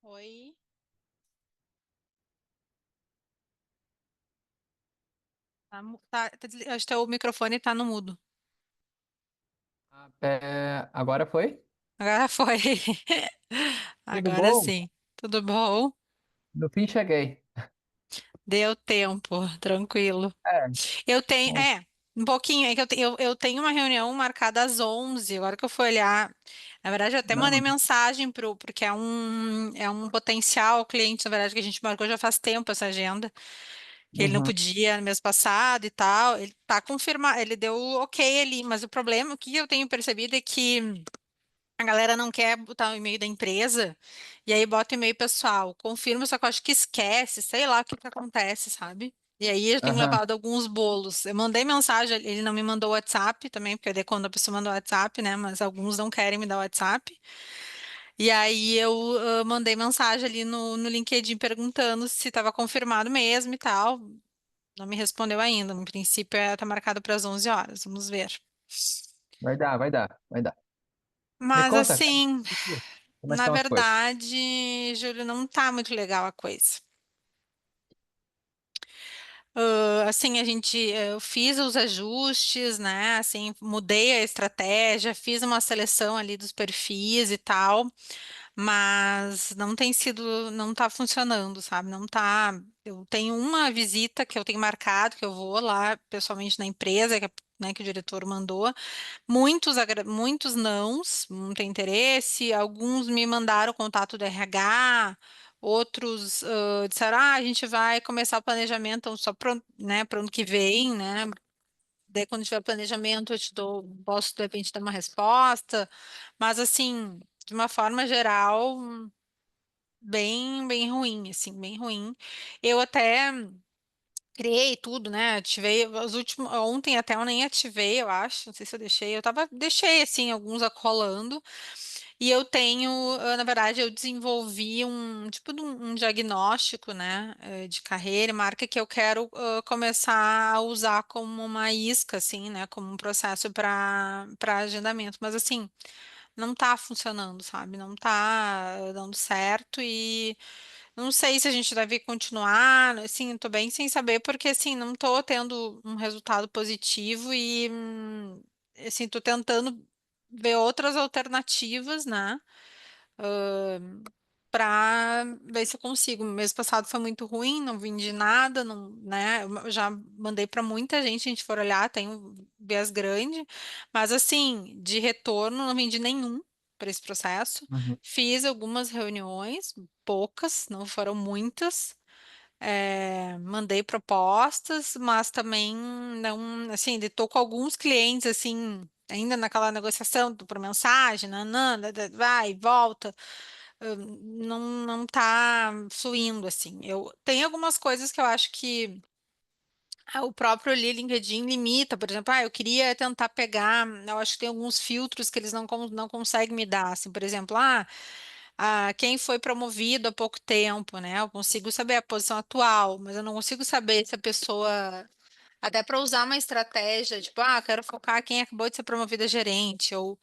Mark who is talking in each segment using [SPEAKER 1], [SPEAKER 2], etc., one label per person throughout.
[SPEAKER 1] Oi, acho que o microfone tá no mudo.
[SPEAKER 2] Agora foi?
[SPEAKER 1] Agora foi.
[SPEAKER 2] Tudo
[SPEAKER 1] Agora
[SPEAKER 2] bom?
[SPEAKER 1] sim. Tudo bom?
[SPEAKER 2] No fim cheguei.
[SPEAKER 1] Deu tempo, tranquilo.
[SPEAKER 2] É,
[SPEAKER 1] Eu tenho,
[SPEAKER 2] bom.
[SPEAKER 1] um pouquinho, é que eu tenho uma reunião marcada às 11. Agora que eu fui olhar. Na verdade, eu até mandei
[SPEAKER 2] Não.
[SPEAKER 1] mensagem porque é um potencial cliente, na verdade, que a gente marcou já faz tempo essa agenda, que ele não
[SPEAKER 2] Uhum,
[SPEAKER 1] podia no mês passado e tal. Ele tá confirmado, ele deu o ok ali, mas o problema, o que eu tenho percebido é que a galera não quer botar o e-mail da empresa e aí bota o e-mail pessoal. Confirma, só que eu acho que esquece, sei lá o que que acontece, sabe? E aí eu tenho
[SPEAKER 2] aham.
[SPEAKER 1] levado alguns bolos. Eu mandei mensagem, ele não me mandou o WhatsApp também, porque daí quando a pessoa manda o WhatsApp, né? Mas alguns não querem me dar o WhatsApp. E aí eu mandei mensagem ali no LinkedIn perguntando se estava confirmado mesmo e tal. Não me respondeu ainda. No princípio, tá marcado para as 11 horas. Vamos ver.
[SPEAKER 2] Vai dar, vai dar, vai dar. Me
[SPEAKER 1] Mas
[SPEAKER 2] conta, cara,
[SPEAKER 1] assim,
[SPEAKER 2] como é que
[SPEAKER 1] na
[SPEAKER 2] estão as coisas?
[SPEAKER 1] verdade, Júlio, não tá muito legal a coisa. Assim, eu fiz os ajustes, né? Assim, mudei a estratégia, fiz uma seleção ali dos perfis e tal, mas não tem sido, não tá funcionando, sabe? Não tá. Eu tenho uma visita que eu tenho marcado, que eu vou lá pessoalmente na empresa, né, que o diretor mandou. Muitos nãos, não tem interesse. Alguns me mandaram o contato do RH, outros disseram, a gente vai começar o planejamento então, só para, né, para ano que vem, né? Daí quando tiver planejamento eu te dou, posso de repente dar uma resposta, mas assim, de uma forma geral, bem ruim, assim, bem ruim. Eu até criei tudo, né? Ativei os últimos. Ontem até eu nem ativei, eu acho. Não sei se eu deixei. Deixei assim, alguns rolando. E eu tenho, na verdade, eu desenvolvi um tipo de um diagnóstico, né? De carreira, e marca que eu quero começar a usar como uma isca, assim, né? Como um processo para agendamento. Mas assim, não tá funcionando, sabe? Não tá dando certo e. Não sei se a gente deve continuar, assim, tô bem sem saber, porque, assim, não tô tendo um resultado positivo e, assim, tô tentando ver outras alternativas, né, pra ver se eu consigo. Mês passado foi muito ruim, não vendi nada, não, né, eu já mandei pra muita gente, a gente for olhar, tem um viés grande, mas, assim, de retorno, não vendi nenhum para esse processo.
[SPEAKER 2] Uhum.
[SPEAKER 1] Fiz algumas reuniões, poucas, não foram muitas. Mandei propostas, mas também não, assim, estou com alguns clientes, assim, ainda naquela negociação por mensagem, nanã, vai e volta, não tá fluindo, assim. Eu tenho algumas coisas que eu acho que o próprio ali, LinkedIn limita, por exemplo, eu queria tentar pegar, eu acho que tem alguns filtros que eles não conseguem me dar, assim, por exemplo, quem foi promovido há pouco tempo, né? Eu consigo saber a posição atual, mas eu não consigo saber se a pessoa, até para usar uma estratégia, tipo, quero focar quem acabou de ser promovida a gerente, ou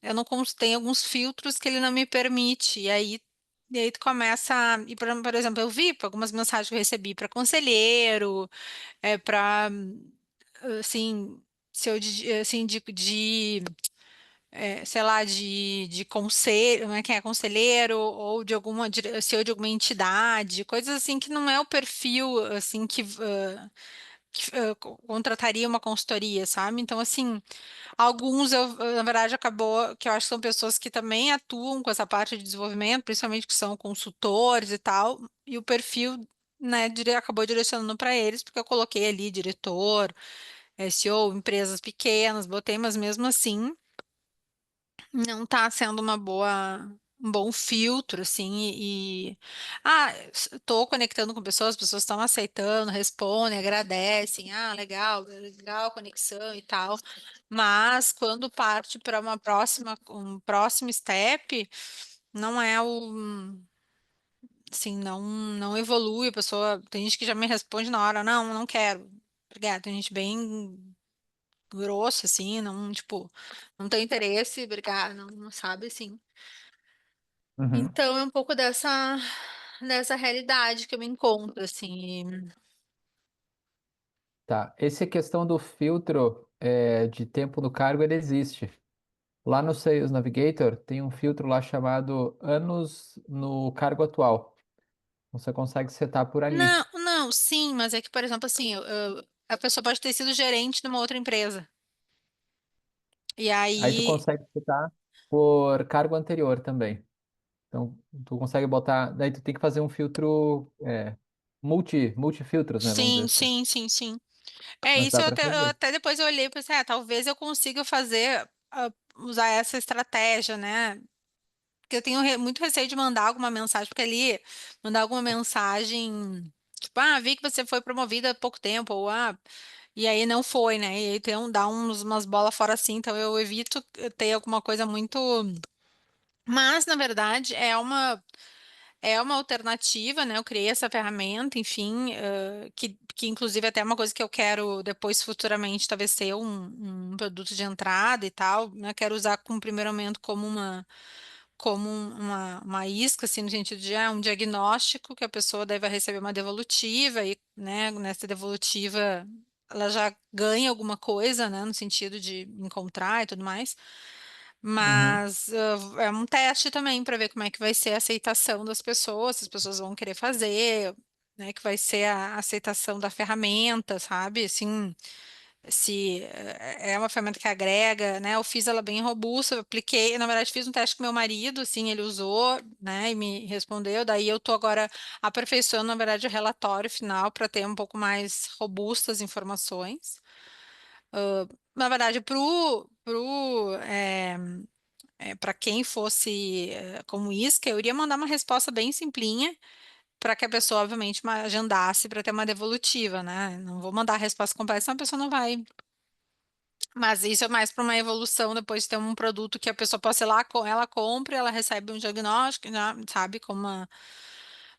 [SPEAKER 1] eu não tem alguns filtros que ele não me permite, e aí tu começa, e por exemplo, eu vi algumas mensagens que eu recebi para conselheiro, para, assim, se eu, assim, sei lá, de conselho, né, quem é conselheiro, ou de alguma, CEO de alguma entidade, coisas assim que não é o perfil, assim, que contrataria uma consultoria, sabe? Então, assim, alguns, na verdade, acabou, que eu acho que são pessoas que também atuam com essa parte de desenvolvimento, principalmente que são consultores e tal, e o perfil, né, acabou direcionando para eles, porque eu coloquei ali diretor, SEO, empresas pequenas, botei, mas mesmo assim não está sendo um bom filtro, assim, estou conectando com pessoas, as pessoas estão aceitando, respondem, agradecem, legal, legal a conexão e tal, mas quando parte para um próximo step, não é assim, não evolui, a pessoa, tem gente que já me responde na hora, não quero, obrigada, tem gente bem grosso, assim, não, tipo, não tem interesse, obrigada, não sabe, assim.
[SPEAKER 2] Uhum.
[SPEAKER 1] Então é um pouco dessa realidade que eu me encontro, assim.
[SPEAKER 2] Tá. Essa questão do filtro de tempo no cargo, ele existe. Lá no Sales Navigator tem um filtro lá chamado anos no cargo atual. Você consegue setar por ali.
[SPEAKER 1] Não, não, sim, mas é que, por exemplo, assim, a pessoa pode ter sido gerente numa outra empresa. E
[SPEAKER 2] Aí tu
[SPEAKER 1] aí,
[SPEAKER 2] consegue setar por cargo anterior também. Então, tu consegue botar. Daí tu tem que fazer um filtro multifiltros, né? Vamos dizer
[SPEAKER 1] sim,
[SPEAKER 2] assim.
[SPEAKER 1] sim, sim, sim. É
[SPEAKER 2] Mas
[SPEAKER 1] isso,
[SPEAKER 2] dá
[SPEAKER 1] eu
[SPEAKER 2] para
[SPEAKER 1] até, eu
[SPEAKER 2] fazer.
[SPEAKER 1] até depois eu olhei e pensei, talvez eu consiga fazer, usar essa estratégia, né? Porque eu tenho muito receio de mandar alguma mensagem, porque ali, mandar alguma mensagem, tipo, vi que você foi promovida há pouco tempo, ou e aí não foi, né? E aí tem dá umas bolas fora assim, então eu evito ter alguma coisa muito. Mas, na verdade, é uma alternativa, né? Eu criei essa ferramenta, enfim, que inclusive até é uma coisa que eu quero depois, futuramente, talvez ser um produto de entrada e tal, né? Quero usar como primeiro momento como uma isca, assim, no sentido de um diagnóstico que a pessoa daí vai receber uma devolutiva e, né, nessa devolutiva ela já ganha alguma coisa, né, no sentido de encontrar e tudo mais.
[SPEAKER 2] Uhum,
[SPEAKER 1] Mas é um teste também para ver como é que vai ser a aceitação das pessoas, se as pessoas vão querer fazer, né, que vai ser a aceitação da ferramenta, sabe? Assim, se é uma ferramenta que agrega, né? Eu fiz ela bem robusta, eu apliquei, na verdade fiz um teste com meu marido, assim, ele usou, né, e me respondeu, daí eu tô agora aperfeiçoando, na verdade, o relatório final para ter um pouco mais robustas informações. Na verdade, para quem fosse como isca, eu iria mandar uma resposta bem simplinha, para que a pessoa, obviamente, agendasse para ter uma devolutiva, né? Não vou mandar a resposta completa, senão a pessoa não vai. Mas isso é mais para uma evolução depois de ter um produto que a pessoa possa ir lá, ela compra, ela recebe um diagnóstico, né, sabe, como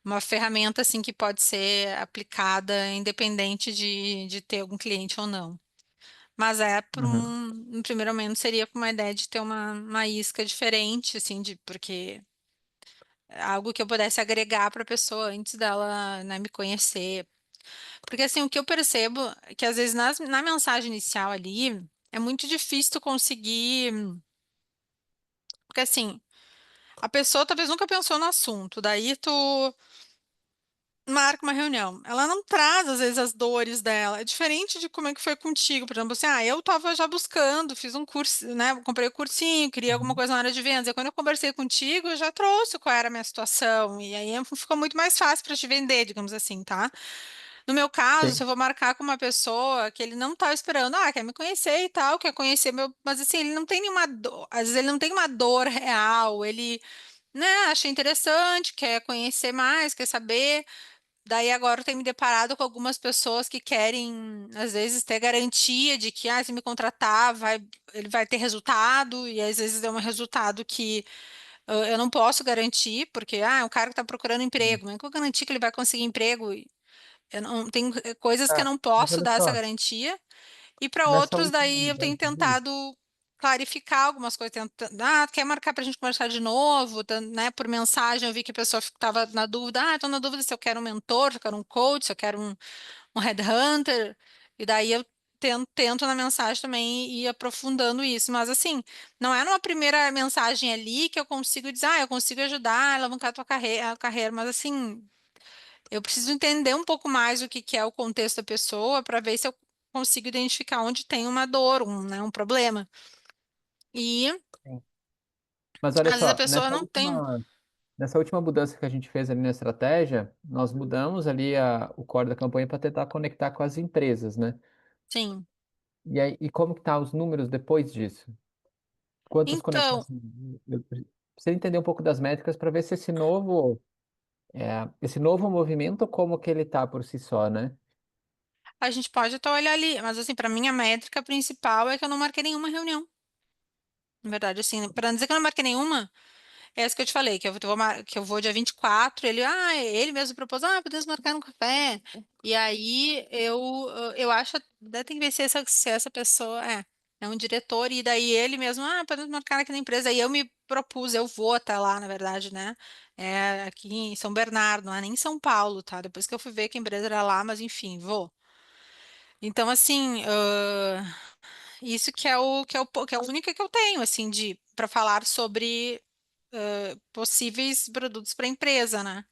[SPEAKER 1] uma ferramenta assim que pode ser aplicada independente de ter algum cliente ou não. Mas por
[SPEAKER 2] uhum.
[SPEAKER 1] um primeiro momento seria com uma ideia de ter uma isca diferente, assim, porque é algo que eu pudesse agregar para a pessoa antes dela, né, me conhecer. Porque assim, o que eu percebo é que às vezes na mensagem inicial ali é muito difícil tu conseguir. Porque assim, a pessoa talvez nunca pensou no assunto, daí tu marca uma reunião. Ela não traz, às vezes, as dores dela. É diferente de como é que foi contigo. Por exemplo, assim, eu tava já buscando, fiz um curso, né? Comprei o cursinho, queria alguma
[SPEAKER 2] Uhum.
[SPEAKER 1] coisa na área de vendas. E quando eu conversei contigo, eu já trouxe qual era a minha situação. E aí ficou muito mais fácil para te vender, digamos assim, tá? No meu caso, se
[SPEAKER 2] Sim,
[SPEAKER 1] eu vou marcar com uma pessoa que ele não tá esperando, quer me conhecer e tal, quer conhecer meu. Mas assim, ele não tem nenhuma dor, às vezes ele não tem uma dor real, ele, né, acha interessante, quer conhecer mais, quer saber. Daí agora eu tenho me deparado com algumas pessoas que querem, às vezes, ter garantia de que, se me contratar, ele vai ter resultado, e às vezes é um resultado que eu não posso garantir, porque, é um cara que está procurando
[SPEAKER 2] sim.
[SPEAKER 1] emprego, mas como eu garantir que ele vai conseguir emprego? Eu não tenho coisas que eu
[SPEAKER 2] Tá.
[SPEAKER 1] não
[SPEAKER 2] Mas
[SPEAKER 1] posso
[SPEAKER 2] olha
[SPEAKER 1] dar essa
[SPEAKER 2] só,
[SPEAKER 1] garantia, e para
[SPEAKER 2] nessa
[SPEAKER 1] outros,
[SPEAKER 2] última
[SPEAKER 1] daí eu tenho
[SPEAKER 2] mudança aí,
[SPEAKER 1] tentado clarificar algumas coisas. Quer marcar para a gente conversar de novo, né? Por mensagem, eu vi que a pessoa estava na dúvida. Estou na dúvida se eu quero um mentor, se eu quero um coach, se eu quero um headhunter. E daí eu tento na mensagem também ir aprofundando isso. Mas assim, não é numa primeira mensagem ali que eu consigo dizer, eu consigo ajudar a alavancar a tua carreira, mas assim. Eu preciso entender um pouco mais o que que é o contexto da pessoa para ver se eu consigo identificar onde tem uma dor, né, um problema. E
[SPEAKER 2] sim. Mas olha
[SPEAKER 1] às vezes a
[SPEAKER 2] só,
[SPEAKER 1] pessoa não tem.
[SPEAKER 2] nessa última mudança que a gente fez ali na estratégia, nós mudamos ali o core da campanha para tentar conectar com as empresas, né?
[SPEAKER 1] Sim.
[SPEAKER 2] E aí, e como que tá os números depois disso? Quantas
[SPEAKER 1] Então,
[SPEAKER 2] conexões? Eu preciso entender um pouco das métricas para ver se esse novo movimento, como que ele tá por si só, né?
[SPEAKER 1] a gente pode até olhar ali, mas assim, para mim a métrica principal é que eu não marquei nenhuma reunião. Na verdade, assim, para não dizer que eu não marquei nenhuma, é isso que eu te falei, que eu vou dia 24, ele mesmo propôs, podemos marcar um café. E aí eu acho, até tem que ver se essa pessoa. É um diretor, e daí ele mesmo, podemos marcar aqui na empresa. Aí eu me propus, eu vou até lá, na verdade, né? É aqui em São Bernardo, não é nem em São Paulo, tá? Depois que eu fui ver que a empresa era lá, mas enfim, vou. Então, assim, isso que é o único que eu tenho, assim, de para falar sobre possíveis produtos para a empresa, né?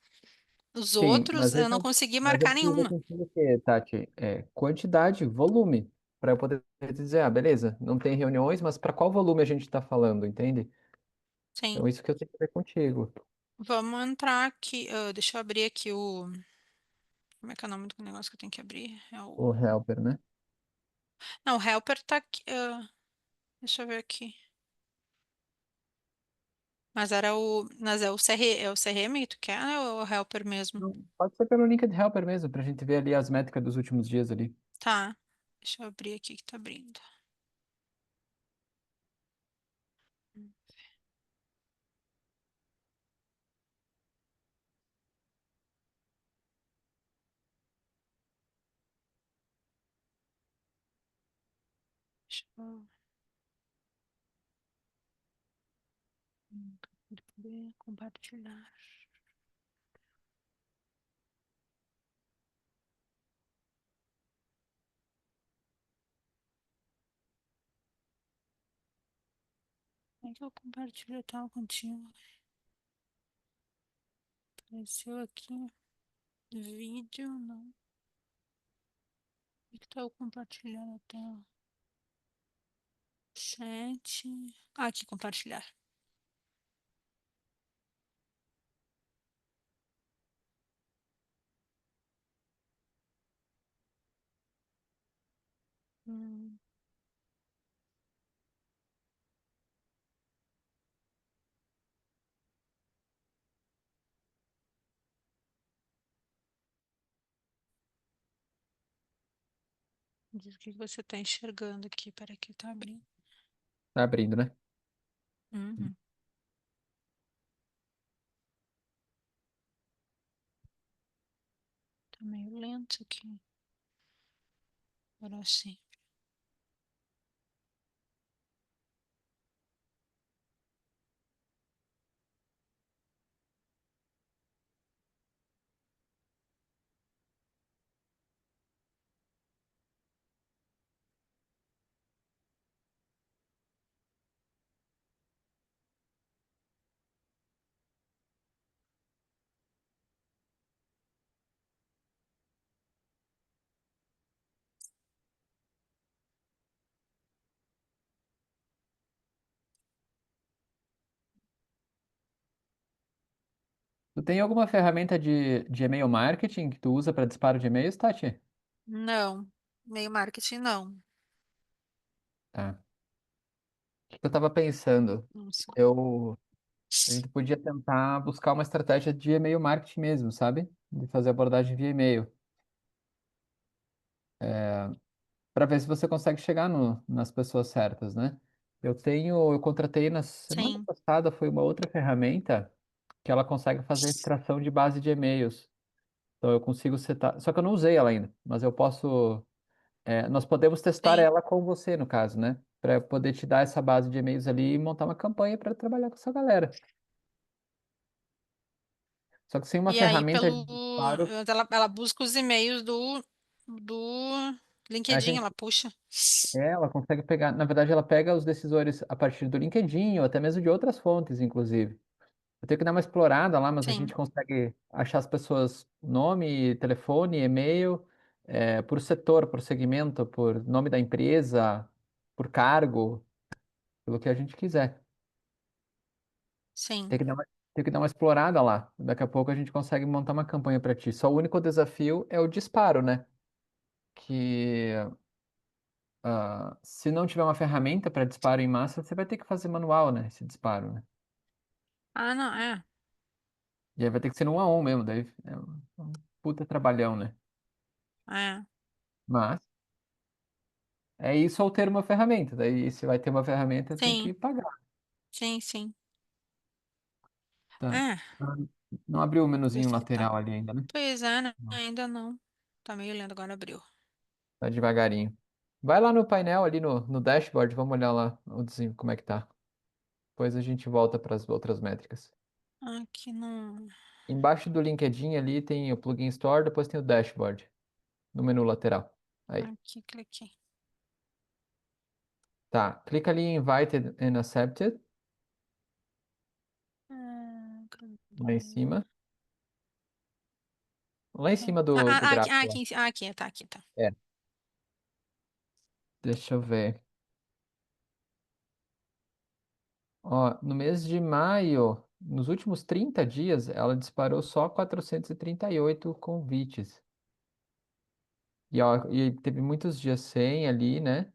[SPEAKER 1] Os
[SPEAKER 2] Sim,
[SPEAKER 1] outros eu não consegui
[SPEAKER 2] mas eu
[SPEAKER 1] marcar
[SPEAKER 2] preciso ver
[SPEAKER 1] nenhuma.
[SPEAKER 2] contigo o quê, Tati? Quantidade, volume, para eu poder te dizer, beleza, não tem reuniões, mas para qual volume a gente está falando, entende?
[SPEAKER 1] Sim.
[SPEAKER 2] Então, isso que eu tenho que ver contigo.
[SPEAKER 1] Vamos entrar aqui. Deixa eu abrir aqui o. Como é que é o nome do negócio que eu tenho que abrir? É
[SPEAKER 2] O
[SPEAKER 1] o.
[SPEAKER 2] helper, né?
[SPEAKER 1] Não, o Helper tá aqui. Deixa eu ver aqui. Mas é o CRM que tu quer, ou é o Helper mesmo?
[SPEAKER 2] Não, pode ser pelo link de helper mesmo, para a gente ver ali as métricas dos últimos dias ali.
[SPEAKER 1] Tá. Deixa eu abrir aqui que tá abrindo. Deixa eu ver, compartilhar. Como é que eu compartilho tal contigo? Apareceu aqui. Vídeo, não. O que tá eu compartilhando a tela? Chat. Aqui, compartilhar. Hum, Diz o que você tá enxergando aqui. Peraí que tá abrindo.
[SPEAKER 2] Tá abrindo, né?
[SPEAKER 1] Uhum. Tá meio lento aqui. Agora sim.
[SPEAKER 2] Tu tem alguma ferramenta de e-mail marketing que tu usa para disparo de e-mails, Tati?
[SPEAKER 1] Não. Meio marketing, não.
[SPEAKER 2] Tá. O que eu tava pensando?
[SPEAKER 1] Não sei.
[SPEAKER 2] Eu, a gente podia tentar buscar uma estratégia de e-mail marketing mesmo, sabe? De fazer abordagem via e-mail, para ver se você consegue chegar nas pessoas certas, né? Eu contratei na semana
[SPEAKER 1] Sim,
[SPEAKER 2] passada, foi uma outra ferramenta que ela consegue fazer extração de base de e-mails. Então eu consigo setar, só que eu não usei ela ainda, mas eu posso, nós podemos testar
[SPEAKER 1] sim.
[SPEAKER 2] ela com você, no caso, né? Para poder te dar essa base de e-mails ali e montar uma campanha para trabalhar com essa galera. Só que sem uma
[SPEAKER 1] E aí,
[SPEAKER 2] ferramenta de disparo,
[SPEAKER 1] ela busca os e-mails do
[SPEAKER 2] a
[SPEAKER 1] LinkedIn,
[SPEAKER 2] gente,
[SPEAKER 1] ela puxa.
[SPEAKER 2] ela consegue pegar, na verdade, ela pega os decisores a partir do LinkedIn ou até mesmo de outras fontes, inclusive. Eu tenho que dar uma explorada lá, mas a gente
[SPEAKER 1] Sim,
[SPEAKER 2] consegue achar as pessoas, nome, telefone, e-mail, por setor, por segmento, por nome da empresa, por cargo, pelo que a gente quiser.
[SPEAKER 1] sim.
[SPEAKER 2] Tem que dar uma explorada lá. Daqui a pouco a gente consegue montar uma campanha para ti. Só o único desafio é o disparo, né? Que se não tiver uma ferramenta para disparo em massa, você vai ter que fazer manual, né? Esse disparo, né?
[SPEAKER 1] Ah, não, é.
[SPEAKER 2] E aí vai ter que ser no 1 a 1 mesmo, daí é um puta trabalhão, né?
[SPEAKER 1] É.
[SPEAKER 2] Mas é isso ao ter uma ferramenta. Daí se vai ter uma ferramenta, tem que
[SPEAKER 1] Sim,
[SPEAKER 2] pagar.
[SPEAKER 1] sim, sim.
[SPEAKER 2] Tá.
[SPEAKER 1] É,
[SPEAKER 2] Ah, não abriu o
[SPEAKER 1] pois
[SPEAKER 2] menuzinho
[SPEAKER 1] que tá.
[SPEAKER 2] lateral ali ainda, né?
[SPEAKER 1] Pois é, né?
[SPEAKER 2] Não.
[SPEAKER 1] Ainda não. Tá meio lento, agora abriu.
[SPEAKER 2] Tá devagarinho. Vai lá no painel, ali no dashboard, vamos olhar lá como é que tá. Depois a gente volta para as outras métricas.
[SPEAKER 1] Aqui no.
[SPEAKER 2] Embaixo do LinkedIn ali tem o Plugin Store, depois tem o dashboard, no menu lateral. Aí,
[SPEAKER 1] Aqui, cliquei.
[SPEAKER 2] tá. Clica ali em Invited and Accepted, lá em
[SPEAKER 1] Cadê?
[SPEAKER 2] cima. Lá em cima do
[SPEAKER 1] Aqui,
[SPEAKER 2] gráfico lá.
[SPEAKER 1] aqui, tá, aqui, tá.
[SPEAKER 2] É, deixa eu ver. Ó, no mês de maio, nos últimos 30 dias, ela disparou só 438 convites. E, ó, e teve muitos dias sem ali, né?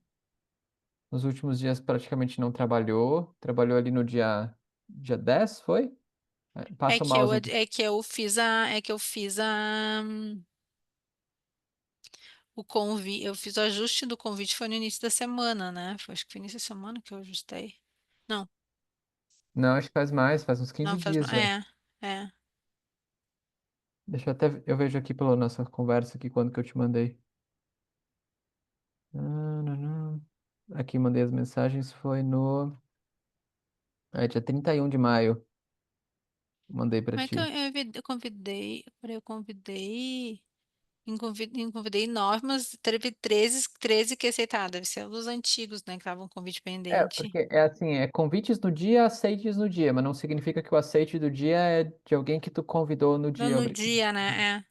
[SPEAKER 2] Nos últimos dias praticamente não trabalhou. Trabalhou ali no dia 10 foi? Passa o mouse.
[SPEAKER 1] É que eu fiz o convite, eu fiz o ajuste do convite foi no início da semana, né? Acho que foi no início da semana que eu ajustei. Não,
[SPEAKER 2] Não, acho que faz mais, faz uns
[SPEAKER 1] não
[SPEAKER 2] 15
[SPEAKER 1] faz,
[SPEAKER 2] dias já.
[SPEAKER 1] é.
[SPEAKER 2] Deixa eu até, eu vejo aqui pela nossa conversa aqui quando que eu te mandei. Ah, não, não. Aqui mandei as mensagens, foi no dia 31 de maio. Mandei pra
[SPEAKER 1] Como é que eu,
[SPEAKER 2] ti.
[SPEAKER 1] eu convidei, peraí, convidei 9, mas teve 13 que aceitaram, deve ser os antigos, né, que estavam com convite
[SPEAKER 2] É,
[SPEAKER 1] pendente.
[SPEAKER 2] porque é assim, é convites no dia, aceites no dia, mas não significa que o aceite do dia é de alguém que tu convidou no
[SPEAKER 1] Não
[SPEAKER 2] dia.
[SPEAKER 1] no dia, né,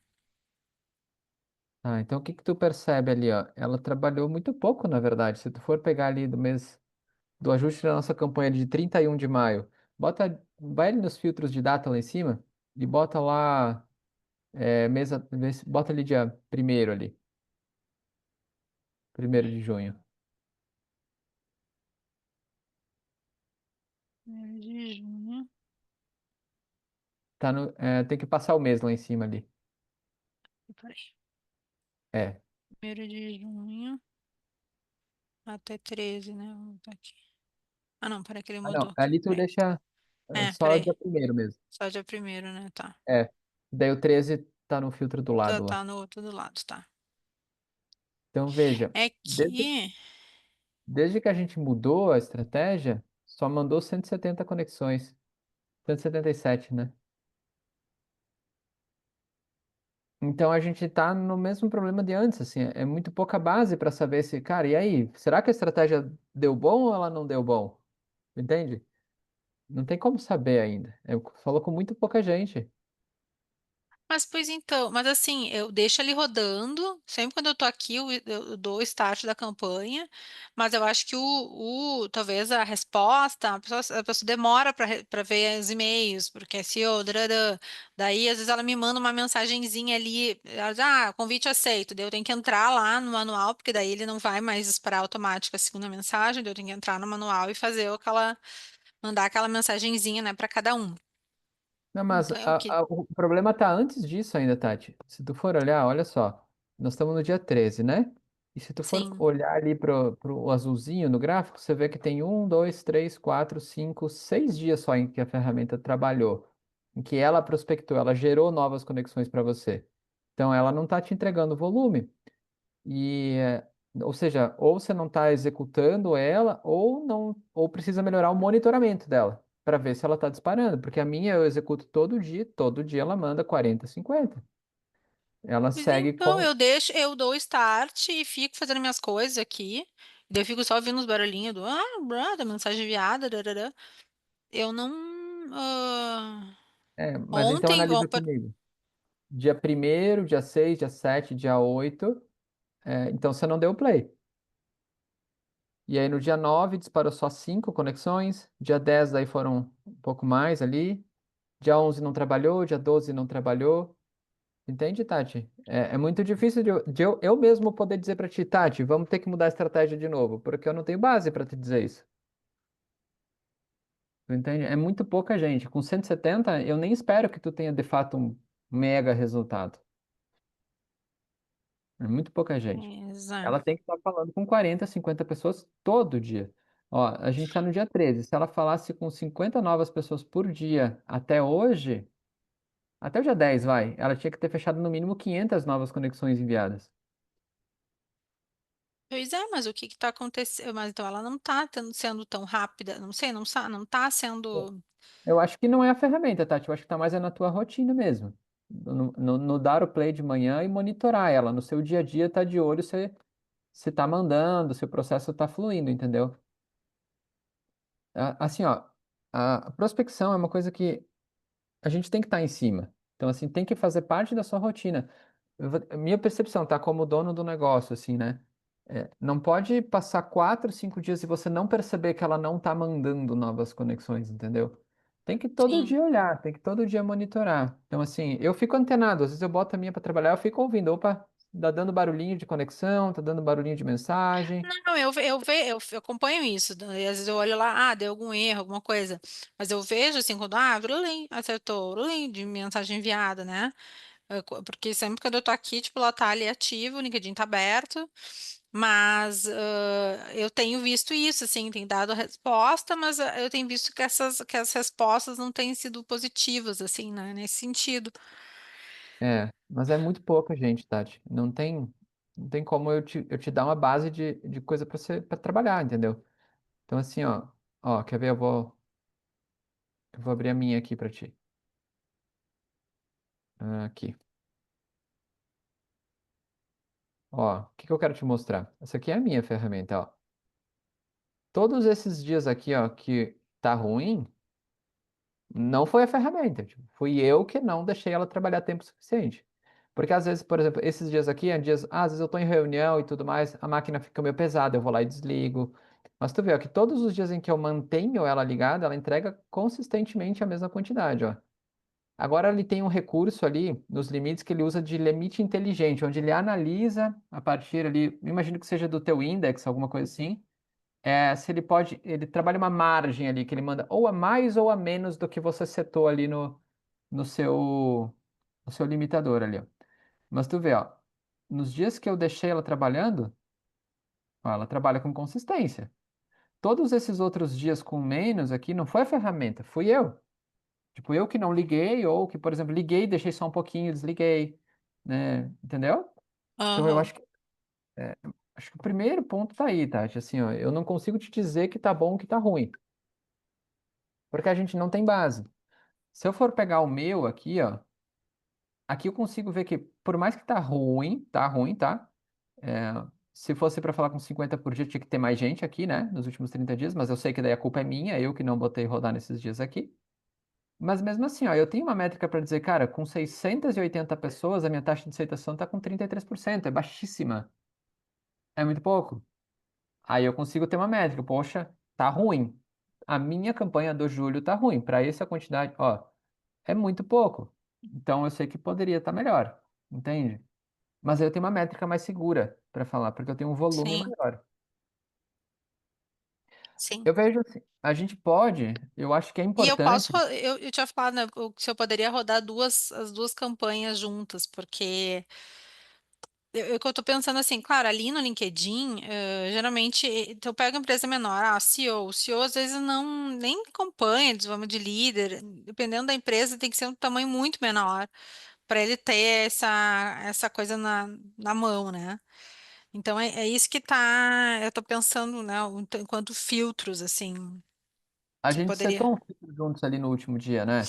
[SPEAKER 2] Ah, então o que que tu percebe ali, ó? Ela trabalhou muito pouco, na verdade. Se tu for pegar ali do mês do ajuste da nossa campanha de 31 de maio, vai ali nos filtros de data lá em cima e bota lá, bota ali dia primeiro ali, 1º de junho.
[SPEAKER 1] 1 de junho,
[SPEAKER 2] Tem que passar o mês lá em cima ali.
[SPEAKER 1] peraí,
[SPEAKER 2] É.
[SPEAKER 1] 1 de junho até 13, né, vou botar aqui. Ah, não, peraí que ele
[SPEAKER 2] Ah, não,
[SPEAKER 1] mudou aqui,
[SPEAKER 2] ali tu
[SPEAKER 1] peraí.
[SPEAKER 2] deixa só
[SPEAKER 1] Peraí,
[SPEAKER 2] dia primeiro mesmo.
[SPEAKER 1] só dia primeiro, né, tá.
[SPEAKER 2] É. Daí o 13 tá no filtro do
[SPEAKER 1] Tá,
[SPEAKER 2] lado lá.
[SPEAKER 1] tá no outro do lado, tá.
[SPEAKER 2] Então veja,
[SPEAKER 1] É
[SPEAKER 2] desde,
[SPEAKER 1] que,
[SPEAKER 2] desde que a gente mudou a estratégia, só mandou 170 conexões. 177, né? Então a gente tá no mesmo problema de antes, assim, é muito pouca base para saber se, cara, e aí, será que a estratégia deu bom ou ela não deu bom? Entende? Não tem como saber ainda. Falou com muito pouca gente.
[SPEAKER 1] mas pois então, mas assim, eu deixo ele rodando, sempre quando eu tô aqui eu dou o start da campanha, mas eu acho que talvez a resposta, a pessoa demora para ver os e-mails, porque é SEO, drará. Daí às vezes ela me manda uma mensagenzinha ali, ela diz, convite aceito, daí eu tenho que entrar lá no manual, porque daí ele não vai mais disparar automático a segunda mensagem, daí eu tenho que entrar no manual e fazer mandar aquela mensagenzinha, né, para cada um.
[SPEAKER 2] Não, mas
[SPEAKER 1] Então é o que
[SPEAKER 2] o problema tá antes disso ainda, Tati. Se tu for olhar, olha só, nós estamos no dia 13, né? E se tu for
[SPEAKER 1] sim.
[SPEAKER 2] olhar ali pro azulzinho no gráfico, você vê que tem 1, 2, 3, 4, 5, 6 dias só em que a ferramenta trabalhou, em que ela prospectou, ela gerou novas conexões para você. Então, ela não está te entregando volume. E, ou seja, ou você não está executando ela, ou não, ou precisa melhorar o monitoramento dela, para ver se ela está disparando. Porque a minha eu executo todo dia ela manda 40, 50. Ela
[SPEAKER 1] Pois
[SPEAKER 2] segue
[SPEAKER 1] então,
[SPEAKER 2] com.
[SPEAKER 1] eu dou start e fico fazendo minhas coisas aqui. Daí eu fico só ouvindo os barulhinhos da mensagem enviada, darará. Eu não.
[SPEAKER 2] Mas então
[SPEAKER 1] Ontem,
[SPEAKER 2] analisa comigo. Dia 1º, dia 6, dia 7, dia 8. Então você não deu play. E aí no dia 9 disparou só 5 conexões. Dia 10 daí foram um pouco mais ali. Dia 11 não trabalhou, dia 12 não trabalhou. Entende, Tati? É muito difícil de eu mesmo poder dizer para ti, Tati, vamos ter que mudar a estratégia de novo, porque eu não tenho base para te dizer isso. Tu entende? É muito pouca gente. Com 170, eu nem espero que tu tenha de fato um mega resultado. É muito pouca gente. Ela
[SPEAKER 1] exato.
[SPEAKER 2] tem que estar falando com 40, 50 pessoas todo dia. Ó, a gente está no dia 13. Se ela falasse com 50 novas pessoas por dia até hoje, até o dia 10, vai, ela tinha que ter fechado no mínimo 500 novas conexões enviadas.
[SPEAKER 1] Pois é, mas o que que tá acontecendo? Mas então ela não tá sendo tão rápida, não sei, não tá sendo.
[SPEAKER 2] Eu acho que não é a ferramenta, Tati. Eu acho que tá mais é na tua rotina mesmo. No dar o play de manhã e monitorar ela. No seu dia a dia, tá de olho se tá mandando, se o processo tá fluindo, entendeu? Assim, ó, a prospecção é uma coisa que a gente tem que estar em cima. Então, assim, tem que fazer parte da sua rotina. Minha percepção, tá? Como dono do negócio, assim, né? Não pode passar 4, 5 dias e você não perceber que ela não tá mandando novas conexões, entendeu? Tem que todo
[SPEAKER 1] Sim.
[SPEAKER 2] dia olhar, tem que todo dia monitorar. Então, assim, eu fico antenado. Às vezes eu boto a minha para trabalhar, eu fico ouvindo. Opa, tá dando barulhinho de conexão, tá dando barulhinho de mensagem.
[SPEAKER 1] Não, eu acompanho isso. E às vezes eu olho lá, deu algum erro, alguma coisa. Mas eu vejo assim, quando, brulim, acertou, brulim, de mensagem enviada, né? Porque sempre quando eu tô aqui, tipo, ela tá ali ativo, o LinkedIn tá aberto. Mas eu tenho visto isso, assim, tem dado resposta, mas eu tenho visto que as respostas não têm sido positivas, assim, né? Nesse sentido.
[SPEAKER 2] Mas é muito pouca gente, Tati. Não tem como eu te dar uma base de coisa para você para trabalhar, entendeu? Então, assim, ó, quer ver? Eu vou abrir a minha aqui para ti. Aqui. Ó, o que que eu quero te mostrar? Essa aqui é a minha ferramenta, ó. Todos esses dias aqui, ó, que tá ruim, não foi a ferramenta. Tipo, fui eu que não deixei ela trabalhar tempo suficiente. Porque às vezes, por exemplo, esses dias aqui, às vezes eu tô em reunião e tudo mais, a máquina fica meio pesada, eu vou lá e desligo. Mas tu vê, ó, que todos os dias em que eu mantenho ela ligada, ela entrega consistentemente a mesma quantidade, ó. Agora ele tem um recurso ali nos limites que ele usa de limite inteligente, onde ele analisa a partir ali, imagino que seja do teu index, alguma coisa assim, se ele pode, ele trabalha uma margem ali que ele manda ou a mais ou a menos do que você setou ali no seu, no seu limitador ali, ó. Mas tu vê, ó, nos dias que eu deixei ela trabalhando, ó, ela trabalha com consistência. Todos esses outros dias com menos aqui não foi a ferramenta, fui eu. Tipo, eu que não liguei, ou que, por exemplo, liguei, deixei só um pouquinho, desliguei, né? Entendeu? Então eu
[SPEAKER 1] Aham.
[SPEAKER 2] acho que o primeiro ponto tá aí, Tati. Assim, ó, eu não consigo te dizer que tá bom ou que tá ruim, porque a gente não tem base. Se eu for pegar o meu aqui, ó, aqui eu consigo ver que, por mais que tá ruim, tá? É, se fosse para falar com 50 por dia, tinha que ter mais gente aqui, né? Nos últimos 30 dias, mas eu sei que daí a culpa é minha, eu que não botei rodar nesses dias aqui. Mas mesmo assim, ó, eu tenho uma métrica para dizer, cara, com 680 pessoas, a minha taxa de aceitação está com 33%, é baixíssima, é muito pouco. Aí eu consigo ter uma métrica, poxa, tá ruim. A minha campanha do julho tá ruim, para essa quantidade, ó, é muito pouco. Então eu sei que poderia estar melhor, entende? Mas aí eu tenho uma métrica mais segura para falar, porque eu tenho um volume
[SPEAKER 1] Sim,
[SPEAKER 2] maior.
[SPEAKER 1] sim.
[SPEAKER 2] Eu vejo assim, a gente pode, eu acho que é
[SPEAKER 1] E eu posso,
[SPEAKER 2] importante,
[SPEAKER 1] eu tinha falado, né, se eu poderia rodar as duas campanhas juntas, porque que eu tô pensando assim, claro, ali no LinkedIn, geralmente, então eu pego uma empresa menor, CEO, o CEO às vezes não nem acompanha desenvolvimento de líder, dependendo da empresa, tem que ser um tamanho muito menor para ele ter essa coisa na mão, né? Então é isso que tá, eu tô pensando, né, enquanto filtros, assim,
[SPEAKER 2] a
[SPEAKER 1] que
[SPEAKER 2] gente
[SPEAKER 1] poderia.
[SPEAKER 2] setou um filtro juntos ali no último dia, né?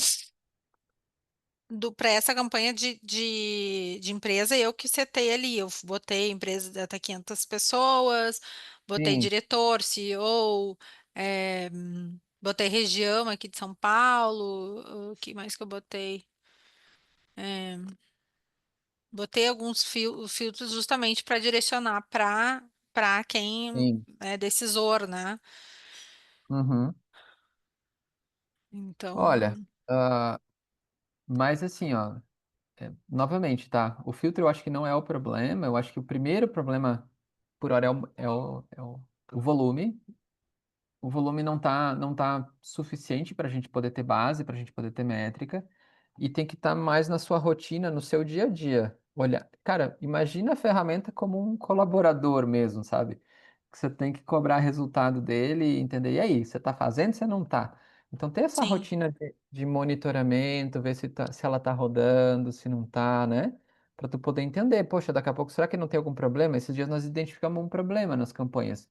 [SPEAKER 1] Para essa campanha de empresa, eu que setei ali. Eu botei empresa de até 500 pessoas, botei
[SPEAKER 2] Sim,
[SPEAKER 1] diretor, CEO, botei região aqui de São Paulo. O que mais que eu botei? Botei alguns filtros justamente para direcionar para quem
[SPEAKER 2] sim.
[SPEAKER 1] é decisor, né?
[SPEAKER 2] Uhum. Olha,
[SPEAKER 1] Então,
[SPEAKER 2] ah, mas assim, ó, novamente, tá? O filtro eu acho que não é o problema. Eu acho que o primeiro problema por hora o volume. O volume não tá suficiente para a gente poder ter base, para a gente poder ter métrica. E tem que estar mais na sua rotina, no seu dia a dia. Olha, cara, imagina a ferramenta como um colaborador mesmo, sabe? Que você tem que cobrar resultado dele e entender. E aí, você está fazendo, você não está? Então, ter essa
[SPEAKER 1] sim,
[SPEAKER 2] rotina de monitoramento, ver se ela está rodando, se não está, né? para tu poder entender. Poxa, daqui a pouco, será que não tem algum problema? Esses dias nós identificamos um problema nas campanhas,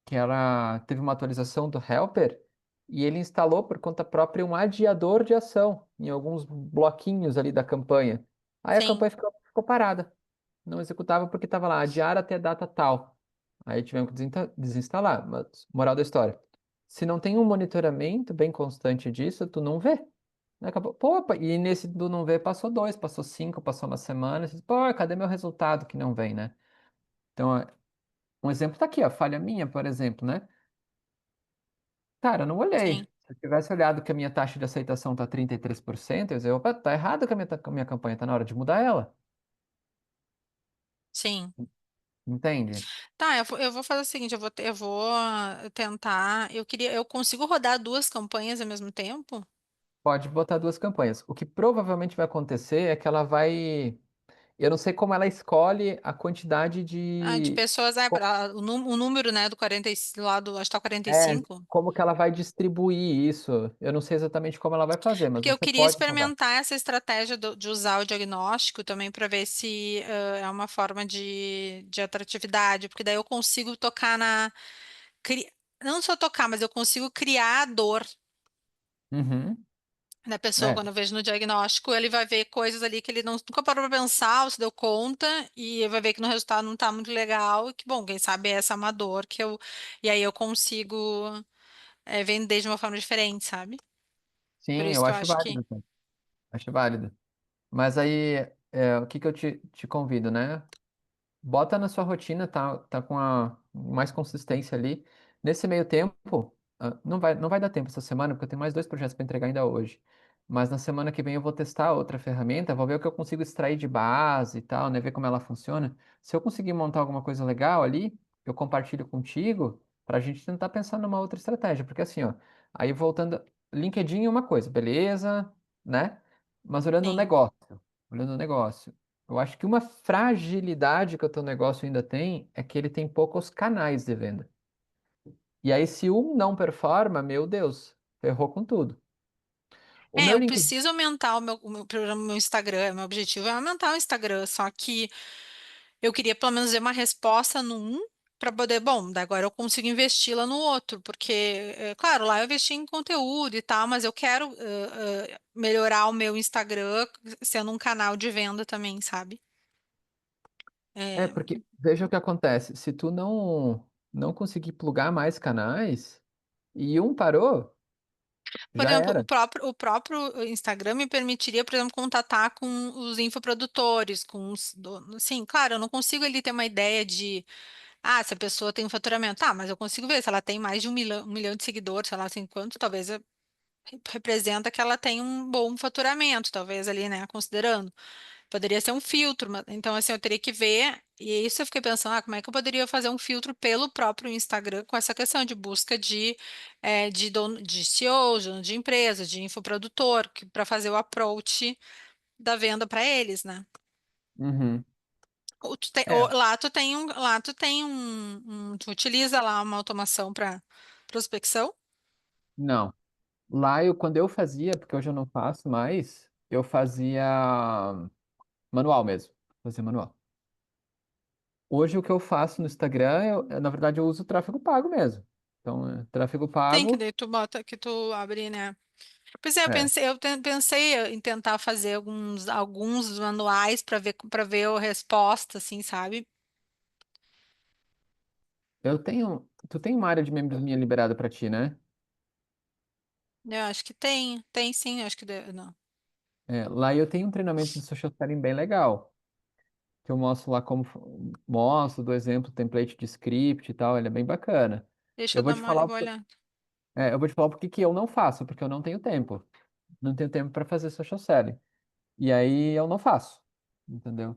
[SPEAKER 2] que ela teve uma atualização do Helper e ele instalou por conta própria um adiador de ação em alguns bloquinhos ali da campanha. Aí a
[SPEAKER 1] Sim,
[SPEAKER 2] campanha ficou parada, não executava porque estava lá, adiar até data tal. Aí tivemos que desinstalar. Mas, moral da história, se não tem um monitoramento bem constante disso, tu não vê. Acabou. Pô, e nesse do não ver, passou dois, passou cinco, passou uma semana. Pô, cadê meu resultado que não vem, né? Então, um exemplo tá aqui, ó, falha minha, por exemplo, né? Cara, eu não olhei.
[SPEAKER 1] sim,
[SPEAKER 2] Se eu tivesse olhado que a minha taxa de aceitação tá 33%, eu ia dizer, opa, tá errado que a minha campanha, tá na hora de mudar ela.
[SPEAKER 1] sim.
[SPEAKER 2] Entende?
[SPEAKER 1] Tá, eu vou fazer o seguinte, eu vou tentar. Eu consigo rodar duas campanhas ao mesmo tempo?
[SPEAKER 2] Pode botar duas campanhas. O que provavelmente vai acontecer é que ela vai. Eu não sei como ela escolhe a quantidade
[SPEAKER 1] Ah, de
[SPEAKER 2] de.
[SPEAKER 1] pessoas, o número, né, do 40 lá do, acho que tá o quarenta e
[SPEAKER 2] É,
[SPEAKER 1] cinco.
[SPEAKER 2] como que ela vai distribuir isso. Eu não sei exatamente como ela vai fazer, mas
[SPEAKER 1] Porque eu
[SPEAKER 2] você
[SPEAKER 1] queria
[SPEAKER 2] pode rodar.
[SPEAKER 1] experimentar essa estratégia de usar o diagnóstico também para ver se é uma forma de atratividade, porque daí eu consigo tocar cri- não só tocar, mas eu consigo criar a dor
[SPEAKER 2] Uhum.
[SPEAKER 1] da pessoa.
[SPEAKER 2] É,
[SPEAKER 1] Quando eu vejo no diagnóstico, ele vai ver coisas ali que ele nunca parou para pensar, ou se deu conta, e vai ver que no resultado não tá muito legal, e que, bom, quem sabe é essa uma dor e aí eu consigo vender de uma forma diferente, sabe? Por
[SPEAKER 2] sim,
[SPEAKER 1] isso
[SPEAKER 2] eu
[SPEAKER 1] que eu
[SPEAKER 2] acho
[SPEAKER 1] acho que
[SPEAKER 2] válido, tá? Acho válido. Mas aí, o que que eu te convido, né? Bota na sua rotina, tá com mais consistência ali. Nesse meio tempo, não vai dar tempo essa semana, porque eu tenho mais dois projetos para entregar ainda hoje. Mas na semana que vem eu vou testar outra ferramenta, vou ver o que eu consigo extrair de base e tal, né? Ver como ela funciona. Se eu conseguir montar alguma coisa legal ali, eu compartilho contigo para a gente tentar pensar numa outra estratégia. Porque assim, ó, aí voltando, LinkedIn é uma coisa, beleza, né? Mas olhando o
[SPEAKER 1] sim.
[SPEAKER 2] negócio, olhando o negócio. Eu acho que uma fragilidade que o teu negócio ainda tem é que ele tem poucos canais de venda. E aí, se um não performa, meu Deus, ferrou com tudo. O
[SPEAKER 1] É,
[SPEAKER 2] meu
[SPEAKER 1] eu
[SPEAKER 2] LinkedIn.
[SPEAKER 1] preciso aumentar o meu programa, o meu Instagram. Meu objetivo é aumentar o Instagram. Só que eu queria pelo menos ver uma resposta num para poder, bom, daí agora eu consigo investir lá no outro, porque, claro, lá eu investi em conteúdo e tal, mas eu quero melhorar o meu Instagram sendo um canal de venda também, sabe?
[SPEAKER 2] É,
[SPEAKER 1] É,
[SPEAKER 2] porque veja o que acontece. Se tu não conseguir plugar mais canais e um parou,
[SPEAKER 1] por
[SPEAKER 2] já
[SPEAKER 1] exemplo,
[SPEAKER 2] era.
[SPEAKER 1] o próprio Instagram me permitiria, por exemplo, contatar com os infoprodutores, com os sim, claro, eu não consigo ali ter uma ideia de se a pessoa tem um faturamento, tá, mas eu consigo ver se ela tem mais de 1 milhão de seguidores, sei lá, assim, quanto, talvez representa que ela tem um bom faturamento, talvez ali, né, considerando. Poderia ser um filtro, então assim, eu teria que ver, e isso eu fiquei pensando, como é que eu poderia fazer um filtro pelo próprio Instagram com essa questão de busca de dono, de CEO, dono de empresa, de infoprodutor, para fazer o approach da venda para eles, né?
[SPEAKER 2] Uhum.
[SPEAKER 1] Ou
[SPEAKER 2] É,
[SPEAKER 1] lá tu tem tu utiliza lá uma automação para prospecção?
[SPEAKER 2] não. Lá quando eu fazia, porque hoje eu não faço mais, eu fazia manual mesmo. Fazia manual. Hoje o que eu faço no Instagram, na verdade, eu uso tráfego pago mesmo. Então, tráfego
[SPEAKER 1] Tem que
[SPEAKER 2] pago,
[SPEAKER 1] daí tu bota que tu abre, né? Pois é,
[SPEAKER 2] é.
[SPEAKER 1] pensei em tentar fazer alguns manuais para ver a resposta, assim, sabe?
[SPEAKER 2] Tu tem uma área de membros minha liberada para ti, né?
[SPEAKER 1] Eu acho que tem sim, acho que não.
[SPEAKER 2] Lá eu tenho um treinamento de social selling bem legal, que eu mostro lá mostro do exemplo, template de script e tal, ele é bem bacana.
[SPEAKER 1] Deixa
[SPEAKER 2] Eu
[SPEAKER 1] eu
[SPEAKER 2] vou
[SPEAKER 1] dar
[SPEAKER 2] te falar,
[SPEAKER 1] uma olhada.
[SPEAKER 2] eu vou te falar porque que eu não faço, porque eu não tenho tempo. Não tenho tempo para fazer social selling. E aí eu não faço, entendeu?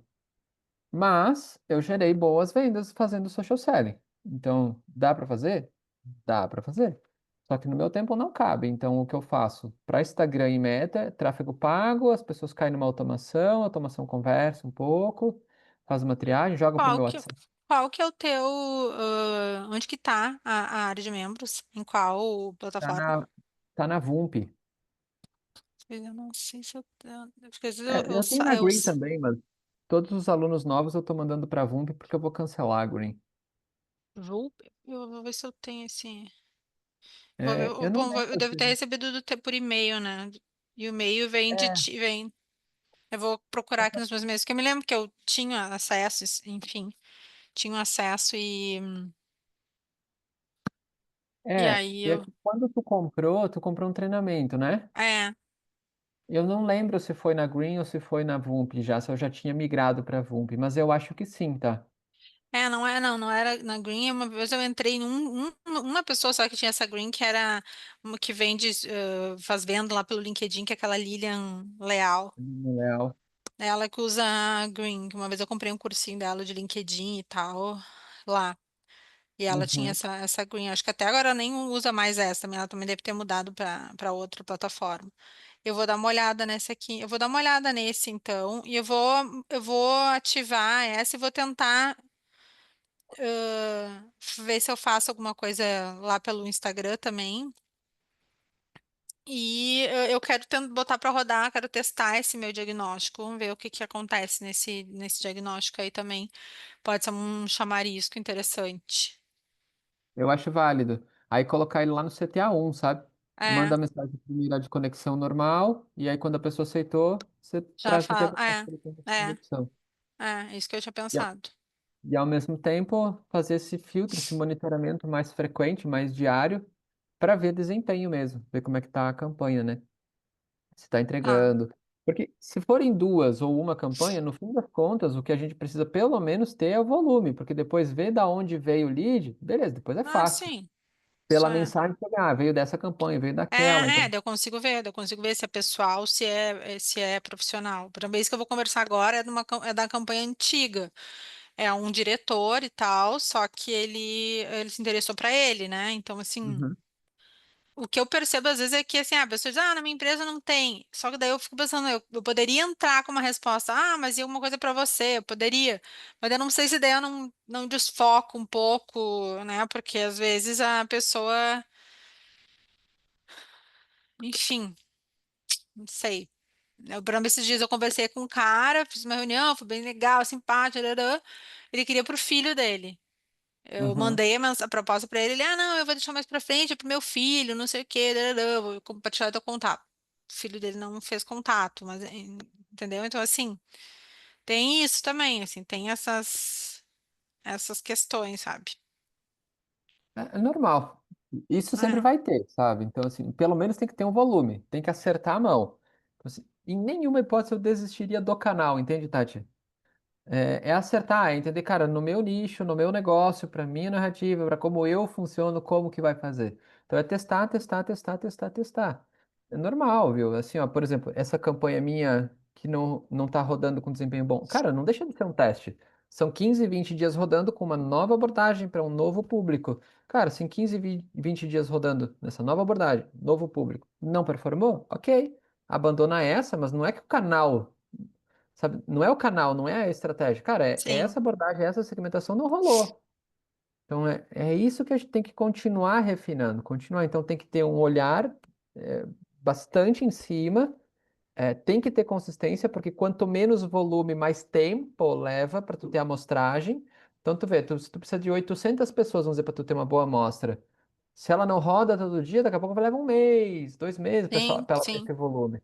[SPEAKER 2] Mas eu gerei boas vendas fazendo social selling. Então, dá para fazer? Dá para fazer. Só que no meu tempo não cabe. Então, o que eu faço? Para Instagram e Meta, tráfego pago, as pessoas caem numa automação, a automação conversa um pouco, faz uma triagem, joga para o
[SPEAKER 1] Qual
[SPEAKER 2] meu
[SPEAKER 1] que,
[SPEAKER 2] WhatsApp.
[SPEAKER 1] qual que é o teu, onde que tá a área de membros? Em qual
[SPEAKER 2] Tá
[SPEAKER 1] plataforma?
[SPEAKER 2] na, tá na Vump.
[SPEAKER 1] Eu não sei se eu, porque às vezes
[SPEAKER 2] Eu tenho na Green também, mas. todos os alunos novos eu tô mandando pra VUMP porque eu vou cancelar a Green.
[SPEAKER 1] Eu vou ver se eu tenho esse. Vou ver.
[SPEAKER 2] É, eu não
[SPEAKER 1] Bom, eu
[SPEAKER 2] lembro
[SPEAKER 1] devo ter
[SPEAKER 2] se...
[SPEAKER 1] recebido por e-mail, né? E o e-mail vem de
[SPEAKER 2] É,
[SPEAKER 1] ti, vem. Eu vou procurar aqui nos meus e-mails, porque eu me lembro que eu tinha acesso, enfim, tinha acesso e aí
[SPEAKER 2] e é
[SPEAKER 1] eu.
[SPEAKER 2] que quando tu comprou um treinamento, né?
[SPEAKER 1] É,
[SPEAKER 2] Eu não lembro se foi na Green ou se foi na VUMP já, se eu já tinha migrado pra VUMP, mas eu acho que sim, tá?
[SPEAKER 1] não era na Green. Uma vez eu entrei uma pessoa só que tinha essa Green, que era uma que vende, faz venda lá pelo LinkedIn, que é aquela Lilian Leal.
[SPEAKER 2] Leal.
[SPEAKER 1] Ela que usa a Green. Uma vez eu comprei um cursinho dela de LinkedIn e tal lá. E ela tinha
[SPEAKER 2] Uhum.
[SPEAKER 1] essa Green. Acho que até agora nem usa mais essa também. Ela também deve ter mudado para outra plataforma. Eu vou dar uma olhada nesse aqui. Eu vou dar uma olhada nesse então. E eu vou ativar essa e vou tentar ver se eu faço alguma coisa lá pelo Instagram também. E eu quero botar para rodar, quero testar esse meu diagnóstico, vamos ver o que que acontece nesse diagnóstico aí também. Pode ser um chamarisco interessante.
[SPEAKER 2] Eu acho válido. Aí colocar ele lá no CTA1, sabe?
[SPEAKER 1] É,
[SPEAKER 2] Manda a mensagem primeiro de conexão normal, e aí quando a pessoa aceitou, você
[SPEAKER 1] já
[SPEAKER 2] traz para
[SPEAKER 1] falo.
[SPEAKER 2] ter a
[SPEAKER 1] É,
[SPEAKER 2] conexão.
[SPEAKER 1] é isso que eu tinha
[SPEAKER 2] E, ao-
[SPEAKER 1] pensado.
[SPEAKER 2] e ao mesmo tempo, fazer esse filtro, esse monitoramento mais frequente, mais diário, para ver desempenho mesmo, ver como é que tá a campanha, né? Se está
[SPEAKER 1] Tá.
[SPEAKER 2] entregando. Porque se forem duas ou uma campanha, no fim das contas, o que a gente precisa pelo menos ter é o volume, porque depois ver da onde veio o lead, beleza, depois é
[SPEAKER 1] Ah,
[SPEAKER 2] fácil.
[SPEAKER 1] sim. Isso
[SPEAKER 2] Pela
[SPEAKER 1] é.
[SPEAKER 2] mensagem, veio dessa campanha, veio
[SPEAKER 1] É,
[SPEAKER 2] daquela, então.
[SPEAKER 1] daí eu consigo ver se é pessoal, se é profissional. Por exemplo, isso que eu vou conversar agora é da campanha antiga. É um diretor e tal, só que ele se interessou para ele, né? Então, assim,
[SPEAKER 2] Uhum.
[SPEAKER 1] o que eu percebo às vezes é que, assim, a pessoa diz, na minha empresa não tem. Só que daí eu fico pensando, eu poderia entrar com uma resposta, mas e alguma coisa para você? Eu poderia. Mas eu não sei se daí eu não desfoco um pouco, né? Porque às vezes a pessoa, enfim, não sei. Por exemplo, esses dias eu conversei com um cara, fiz uma reunião, foi bem legal, simpático, tarará. Ele queria pro filho dele. Eu
[SPEAKER 2] Uhum.
[SPEAKER 1] mandei a proposta pra ele, não, eu vou deixar mais pra frente, é pro meu filho, não sei o quê, tarará, vou compartilhar teu contato. O filho dele não fez contato, mas, entendeu? Então, assim, tem isso também, assim, tem essas questões, sabe?
[SPEAKER 2] É normal. Isso sempre
[SPEAKER 1] É,
[SPEAKER 2] vai ter, sabe? Então, assim, pelo menos tem que ter um volume, tem que acertar a mão. Então, assim, em nenhuma hipótese eu desistiria do canal, entende, Tati? É acertar, é entender, cara, no meu nicho, no meu negócio, para minha narrativa, para como eu funciono, como que vai fazer. Então é testar, testar, testar, testar, testar. É normal, viu? Assim, ó, por exemplo, essa campanha minha que não tá rodando com desempenho bom. Cara, não deixa de ser um teste. São 15, 20 dias rodando com uma nova abordagem para um novo público. Cara, se em 15, 20 dias rodando nessa nova abordagem, novo público, não performou? Ok. Abandona essa, mas não é que o canal, sabe? Não é o canal, não é a estratégia. Cara, é
[SPEAKER 1] sim,
[SPEAKER 2] essa abordagem, essa segmentação não rolou. Então é isso que a gente tem que continuar refinando, continuar. Então tem que ter um olhar é, bastante em cima, tem que ter consistência, porque quanto menos volume, mais tempo leva para tu ter a amostragem. Então tu vê, se tu precisa de 800 pessoas, vamos dizer, para tu ter uma boa amostra. Se ela não roda todo dia, daqui a pouco vai levar um mês, 2 meses para
[SPEAKER 1] sim,
[SPEAKER 2] ela ter
[SPEAKER 1] sim,
[SPEAKER 2] esse volume.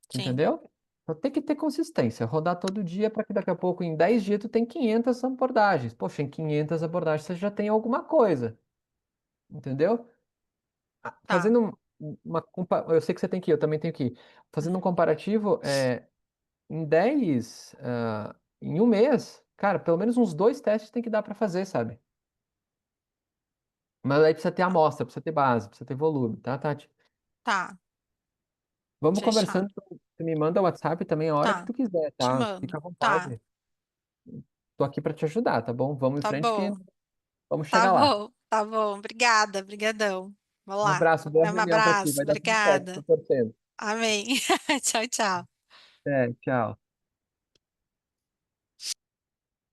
[SPEAKER 1] sim,
[SPEAKER 2] Entendeu? Então tem que ter consistência, rodar todo dia para que daqui a pouco, em 10 dias, tu tem 500 abordagens. Poxa, em 500 abordagens você já tem alguma coisa, entendeu?
[SPEAKER 1] tá,
[SPEAKER 2] Fazendo eu sei que você tem que ir, eu também tenho que ir. Fazendo um comparativo, em 10, em um mês, cara, pelo menos uns dois testes tem que dar para fazer, sabe? Mas aí precisa ter
[SPEAKER 1] tá,
[SPEAKER 2] amostra, precisa ter base, precisa ter volume, tá, Tati?
[SPEAKER 1] tá,
[SPEAKER 2] Vamos
[SPEAKER 1] fechado,
[SPEAKER 2] conversando, tu me manda o WhatsApp também a hora que
[SPEAKER 1] tá,
[SPEAKER 2] tu quiser,
[SPEAKER 1] te
[SPEAKER 2] tá?
[SPEAKER 1] mando,
[SPEAKER 2] Fica à
[SPEAKER 1] tá,
[SPEAKER 2] vontade. Tô aqui para te ajudar, tá bom? Vamos em
[SPEAKER 1] tá
[SPEAKER 2] frente que
[SPEAKER 1] bom,
[SPEAKER 2] vamos chegar lá.
[SPEAKER 1] tá bom, obrigada, brigadão, vamos
[SPEAKER 2] Um
[SPEAKER 1] lá,
[SPEAKER 2] abraço, boa
[SPEAKER 1] um
[SPEAKER 2] reunião para ti.
[SPEAKER 1] abraço,
[SPEAKER 2] Vai dar tudo certo, tô
[SPEAKER 1] obrigada,
[SPEAKER 2] torcendo.
[SPEAKER 1] amém, tchau, tchau.
[SPEAKER 2] É, tchau.